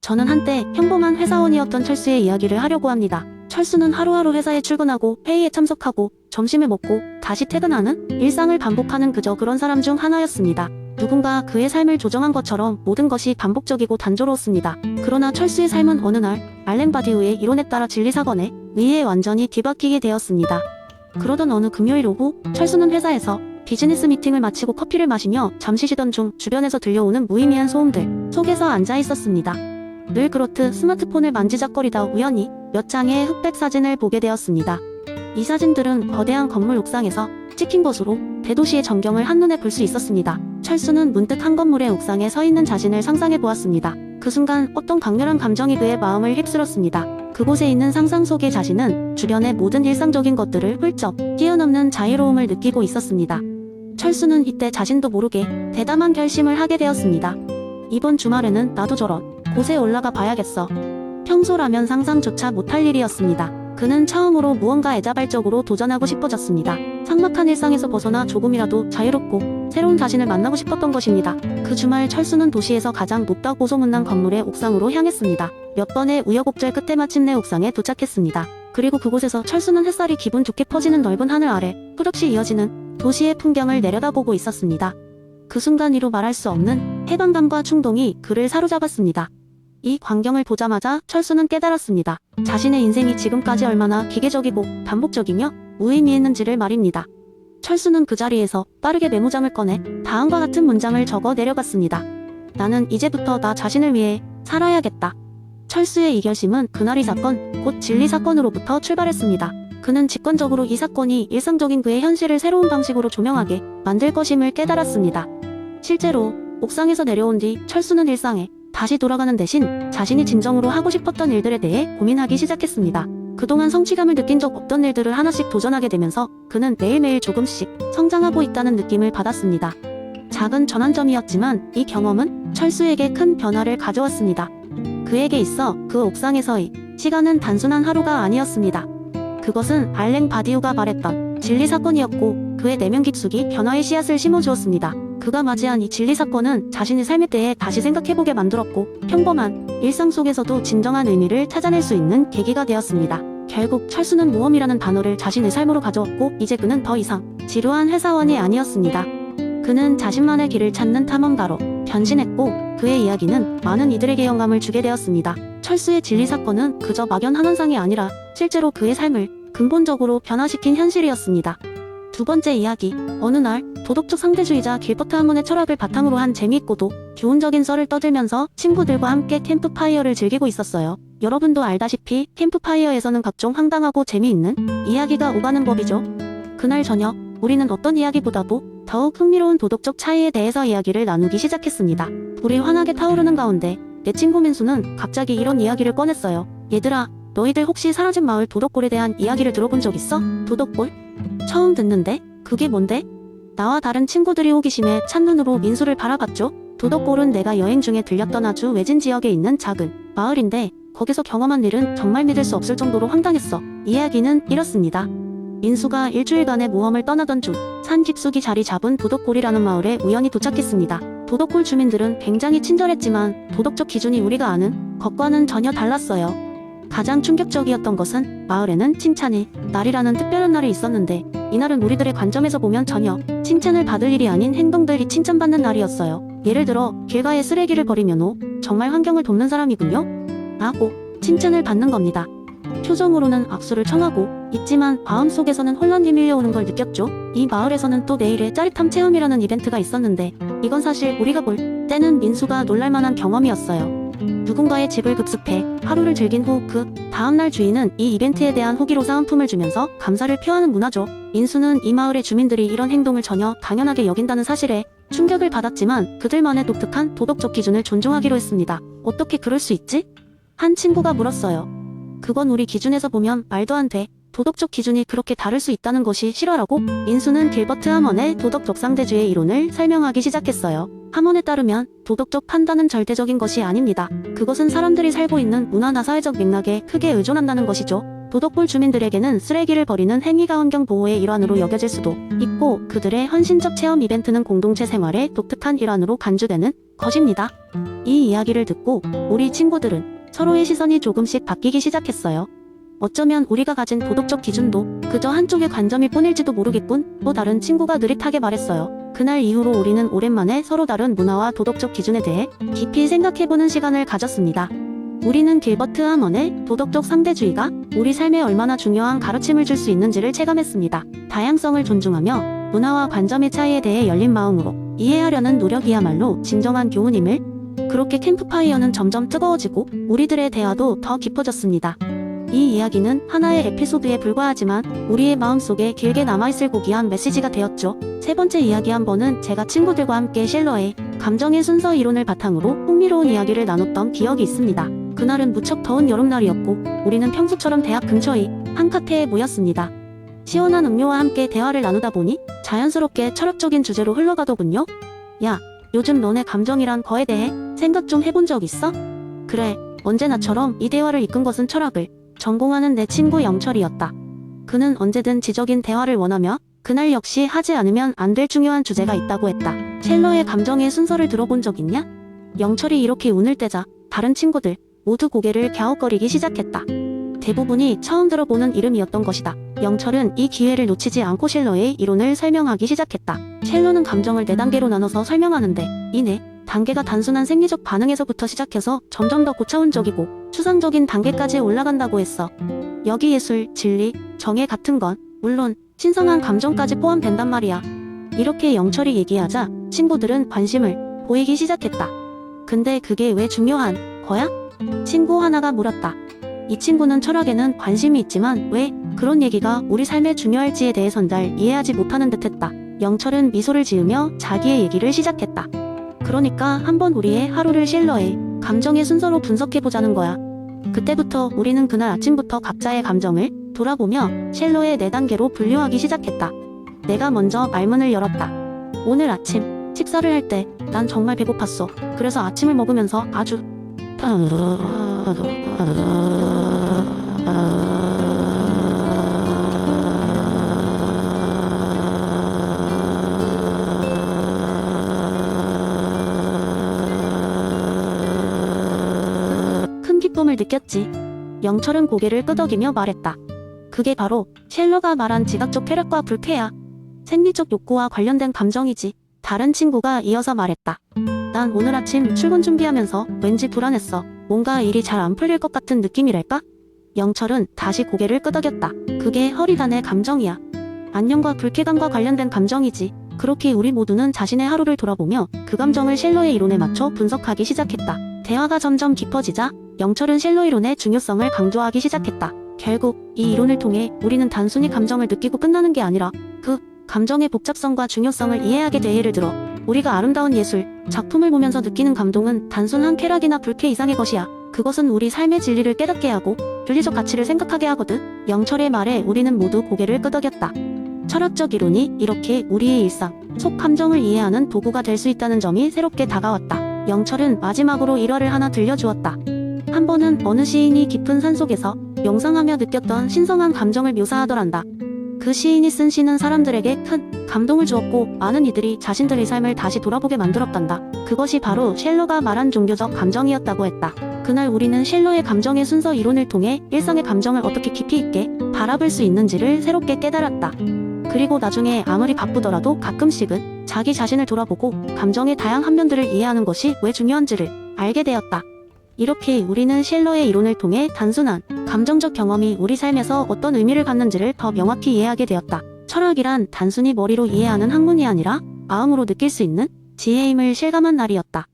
저는 한때 평범한 회사원이었던 철수의 이야기를 하려고 합니다. 철수는 하루하루 회사에 출근하고 회의에 참석하고 점심을 먹고 다시 퇴근하는 일상을 반복하는 그저 그런 사람 중 하나였습니다. 누군가 그의 삶을 조정한 것처럼 모든 것이 반복적이고 단조로웠습니다. 그러나 철수의 삶은 어느 날 알랭 바디우의 이론에 따라 진리사건에 의해 완전히 뒤바뀌게 되었습니다. 그러던 어느 금요일 오후, 철수는 회사에서 비즈니스 미팅을 마치고 커피를 마시며 잠시 쉬던 중 주변에서 들려오는 무의미한 소음들 속에서 앉아 있었습니다. 늘 그렇듯 스마트폰을 만지작거리다 우연히 몇 장의 흑백 사진을 보게 되었습니다. 이 사진들은 거대한 건물 옥상에서 찍힌 것으로 대도시의 전경을 한눈에 볼 수 있었습니다. 철수는 문득 한 건물의 옥상에 서 있는 자신을 상상해 보았습니다. 그 순간 어떤 강렬한 감정이 그의 마음을 휩쓸었습니다. 그곳에 있는 상상 속의 자신은 주변의 모든 일상적인 것들을 훌쩍 뛰어넘는 자유로움을 느끼고 있었습니다. 철수는 이때 자신도 모르게 대담한 결심을 하게 되었습니다. 이번 주말에는 나도 저런 곳에 올라가 봐야겠어. 평소라면 상상조차 못할 일이었습니다. 그는 처음으로 무언가 애자발적으로 도전하고 싶어졌습니다. 삭막한 일상에서 벗어나 조금이라도 자유롭고 새로운 자신을 만나고 싶었던 것입니다. 그 주말 철수는 도시에서 가장 높다고 소문난 건물의 옥상으로 향했습니다. 몇 번의 우여곡절 끝에 마침내 옥상에 도착했습니다. 그리고 그곳에서 철수는 햇살이 기분 좋게 퍼지는 넓은 하늘 아래 끝없이 이어지는 도시의 풍경을 내려다보고 있었습니다. 그 순간 이루 말할 수 없는 해방감과 충동이 그를 사로잡았습니다. 이 광경을 보자마자 철수는 깨달았습니다. 자신의 인생이 지금까지 얼마나 기계적이고 반복적이며 무의미했는지를 말입니다. 철수는 그 자리에서 빠르게 메모장을 꺼내 다음과 같은 문장을 적어 내려갔습니다. 나는 이제부터 나 자신을 위해 살아야겠다. 철수의 이 결심은 그날 이 사건, 곧 진리 사건으로부터 출발했습니다. 그는 직관적으로 이 사건이 일상적인 그의 현실을 새로운 방식으로 조명하게 만들 것임을 깨달았습니다. 실제로 옥상에서 내려온 뒤 철수는 일상에 다시 돌아가는 대신 자신이 진정으로 하고 싶었던 일들에 대해 고민하기 시작했습니다. 그동안 성취감을 느낀 적 없던 일들을 하나씩 도전하게 되면서 그는 매일매일 조금씩 성장하고 있다는 느낌을 받았습니다. 작은 전환점이었지만 이 경험은 철수에게 큰 변화를 가져왔습니다. 그에게 있어 그 옥상에서의 시간은 단순한 하루가 아니었습니다. 그것은 알랭 바디우가 말했던 진리 사건이었고 그의 내면 깊숙이 변화의 씨앗을 심어주었습니다. 그가 맞이한 이 진리 사건은 자신의 삶에 대해 다시 생각해보게 만들었고 평범한 일상 속에서도 진정한 의미를 찾아낼 수 있는 계기가 되었습니다. 결국 철수는 모험이라는 단어를 자신의 삶으로 가져왔고 이제 그는 더 이상 지루한 회사원이 아니었습니다. 그는 자신만의 길을 찾는 탐험가로 변신했고 그의 이야기는 많은 이들에게 영감을 주게 되었습니다. 철수의 진리 사건은 그저 막연한 환상이 아니라 실제로 그의 삶을 근본적으로 변화시킨 현실이었습니다. 두 번째 이야기. 어느 날 도덕적 상대주의자 길버트 하몬의 철학을 바탕으로 한 재미있고도 교훈적인 썰을 떠들면서 친구들과 함께 캠프파이어를 즐기고 있었어요. 여러분도 알다시피 캠프파이어에서는 각종 황당하고 재미있는 이야기가 오가는 법이죠. 그날 저녁 우리는 어떤 이야기보다도 더욱 흥미로운 도덕적 차이에 대해서 이야기를 나누기 시작했습니다. 불이 환하게 타오르는 가운데 내 친구 민수는 갑자기 이런 이야기를 꺼냈어요. 얘들아, 너희들 혹시 사라진 마을 도덕골에 대한 이야기를 들어본 적 있어? 도덕골? 처음 듣는데? 그게 뭔데? 나와 다른 친구들이 호기심에 찬눈으로 민수를 바라봤죠. 도덕골은 내가 여행 중에 들렸던 아주 외진 지역에 있는 작은 마을인데 거기서 경험한 일은 정말 믿을 수 없을 정도로 황당했어. 이야기는 이렇습니다. 민수가 일주일간의 모험을 떠나던 중 산 깊숙이 자리 잡은 도덕골이라는 마을에 우연히 도착했습니다. 도덕골 주민들은 굉장히 친절했지만 도덕적 기준이 우리가 아는 것과는 전혀 달랐어요. 가장 충격적이었던 것은 마을에는 칭찬의 날이라는 특별한 날이 있었는데 이날은 우리들의 관점에서 보면 전혀 칭찬을 받을 일이 아닌 행동들이 칭찬받는 날이었어요. 예를 들어 길가에 쓰레기를 버리면 오, 정말 환경을 돕는 사람이군요? 라고 칭찬을 받는 겁니다. 표정으로는 악수를 청하고 있지만 마음속에서는 혼란이 밀려오는 걸 느꼈죠. 이 마을에서는 또 내일의 짜릿함 체험이라는 이벤트가 있었는데 이건 사실 우리가 볼 때는 민수가 놀랄만한 경험이었어요. 누군가의 집을 급습해 하루를 즐긴 후 그 다음날 주인은 이 이벤트에 대한 호기로 사은품을 주면서 감사를 표하는 문화죠. 민수는 이 마을의 주민들이 이런 행동을 전혀 당연하게 여긴다는 사실에 충격을 받았지만 그들만의 독특한 도덕적 기준을 존중하기로 했습니다. 어떻게 그럴 수 있지? 한 친구가 물었어요. 그건 우리 기준에서 보면 말도 안 돼. 도덕적 기준이 그렇게 다를 수 있다는 것이 실화라고? 민수는 길버트 하먼의 도덕적 상대주의 이론을 설명하기 시작했어요. 하먼에 따르면 도덕적 판단은 절대적인 것이 아닙니다. 그것은 사람들이 살고 있는 문화나 사회적 맥락에 크게 의존한다는 것이죠. 도덕골 주민들에게는 쓰레기를 버리는 행위가 환경 보호의 일환으로 여겨질 수도 있고 그들의 헌신적 체험 이벤트는 공동체 생활의 독특한 일환으로 간주되는 것입니다. 이 이야기를 듣고 우리 친구들은 서로의 시선이 조금씩 바뀌기 시작했어요. 어쩌면 우리가 가진 도덕적 기준도 그저 한쪽의 관점일 뿐일지도 모르겠군. 또 다른 친구가 느릿하게 말했어요. 그날 이후로 우리는 오랜만에 서로 다른 문화와 도덕적 기준에 대해 깊이 생각해보는 시간을 가졌습니다. 우리는 길버트 하먼의 도덕적 상대주의가 우리 삶에 얼마나 중요한 가르침을 줄 수 있는지를 체감했습니다. 다양성을 존중하며 문화와 관점의 차이에 대해 열린 마음으로 이해하려는 노력이야말로 진정한 교훈임을. 그렇게 캠프파이어는 점점 뜨거워지고 우리들의 대화도 더 깊어졌습니다. 이 이야기는 하나의 에피소드에 불과하지만 우리의 마음속에 길게 남아있을 고귀한 메시지가 되었죠. 세 번째 이야기 한 번은 제가 친구들과 함께 실러의 감정의 순서 이론을 바탕으로 흥미로운 이야기를 나눴던 기억이 있습니다. 그날은 무척 더운 여름날이었고 우리는 평소처럼 대학 근처의 한 카페에 모였습니다. 시원한 음료와 함께 대화를 나누다 보니 자연스럽게 철학적인 주제로 흘러가더군요. 야, 요즘 너네 감정이란 거에 대해 생각 좀 해본 적 있어? 그래, 언제나처럼 이 대화를 이끈 것은 철학을 전공하는 내 친구 영철이었다. 그는 언제든 지적인 대화를 원하며 그날 역시 하지 않으면 안 될 중요한 주제가 있다고 했다. 셀러의 감정의 순서를 들어본 적 있냐? 영철이 이렇게 운을 떼자 다른 친구들 모두 고개를 갸웃거리기 시작했다. 대부분이 처음 들어보는 이름이었던 것이다. 영철은 이 기회를 놓치지 않고 셀러의 이론을 설명하기 시작했다. 셀러는 감정을 4단계로 나눠서 설명하는데 이 4단계가 단순한 생리적 반응에서부터 시작해서 점점 더 고차원적이고 추상적인 단계까지 올라간다고 했어. 여기 예술, 진리, 정의 같은 건 물론 신성한 감정까지 포함된단 말이야. 이렇게 영철이 얘기하자 친구들은 관심을 보이기 시작했다. 근데 그게 왜 중요한 거야? 친구 하나가 물었다. 이 친구는 철학에는 관심이 있지만 왜 그런 얘기가 우리 삶에 중요할지에 대해선 잘 이해하지 못하는 듯했다. 영철은 미소를 지으며 자기의 얘기를 시작했다. 그러니까 한번 우리의 하루를 실러의 감정의 순서로 분석해보자는 거야. 그때부터 우리는 그날 아침부터 각자의 감정을 돌아보며 실러의 4단계로 분류하기 시작했다. 내가 먼저 말문을 열었다. 오늘 아침 식사를 할 때 난 정말 배고팠어. 그래서 아침을 먹으면서 아주 큰 기쁨을 느꼈지. 영철은 고개를 끄덕이며 말했다. 그게 바로 쉘러가 말한 지각적 쾌락과 불쾌야. 생리적 욕구와 관련된 감정이지. 다른 친구가 이어서 말했다. 난 오늘 아침 출근 준비하면서 왠지 불안했어. 뭔가 일이 잘 안 풀릴 것 같은 느낌이랄까? 영철은 다시 고개를 끄덕였다. 그게 허리단의 감정이야. 안녕과 불쾌감과 관련된 감정이지. 그렇게 우리 모두는 자신의 하루를 돌아보며 그 감정을 쉘러의 이론에 맞춰 분석하기 시작했다. 대화가 점점 깊어지자 영철은 쉘러 이론의 중요성을 강조하기 시작했다. 결국 이 이론을 통해 우리는 단순히 감정을 느끼고 끝나는 게 아니라 그 감정의 복잡성과 중요성을 이해하게 돼. 예를 들어 우리가 아름다운 예술, 작품을 보면서 느끼는 감동은 단순한 쾌락이나 불쾌 이상의 것이야. 그것은 우리 삶의 진리를 깨닫게 하고 윤리적 가치를 생각하게 하거든. 영철의 말에 우리는 모두 고개를 끄덕였다. 철학적 이론이 이렇게 우리의 일상 속 감정을 이해하는 도구가 될 수 있다는 점이 새롭게 다가왔다. 영철은 마지막으로 일화를 하나 들려주었다. 한 번은 어느 시인이 깊은 산속에서 명상하며 느꼈던 신성한 감정을 묘사하더란다. 그 시인이 쓴 시는 사람들에게 큰 감동을 주었고 많은 이들이 자신들의 삶을 다시 돌아보게 만들었단다. 그것이 바로 쉘러가 말한 종교적 감정이었다고 했다. 그날 우리는 쉘러의 감정의 순서 이론을 통해 일상의 감정을 어떻게 깊이 있게 바라볼 수 있는지를 새롭게 깨달았다. 그리고 나중에 아무리 바쁘더라도 가끔씩은 자기 자신을 돌아보고 감정의 다양한 면들을 이해하는 것이 왜 중요한지를 알게 되었다. 이렇게 우리는 쉘러의 이론을 통해 단순한 감정적 경험이 우리 삶에서 어떤 의미를 갖는지를 더 명확히 이해하게 되었다. 철학이란 단순히 머리로 이해하는 학문이 아니라 마음으로 느낄 수 있는 지혜임을 실감한 날이었다.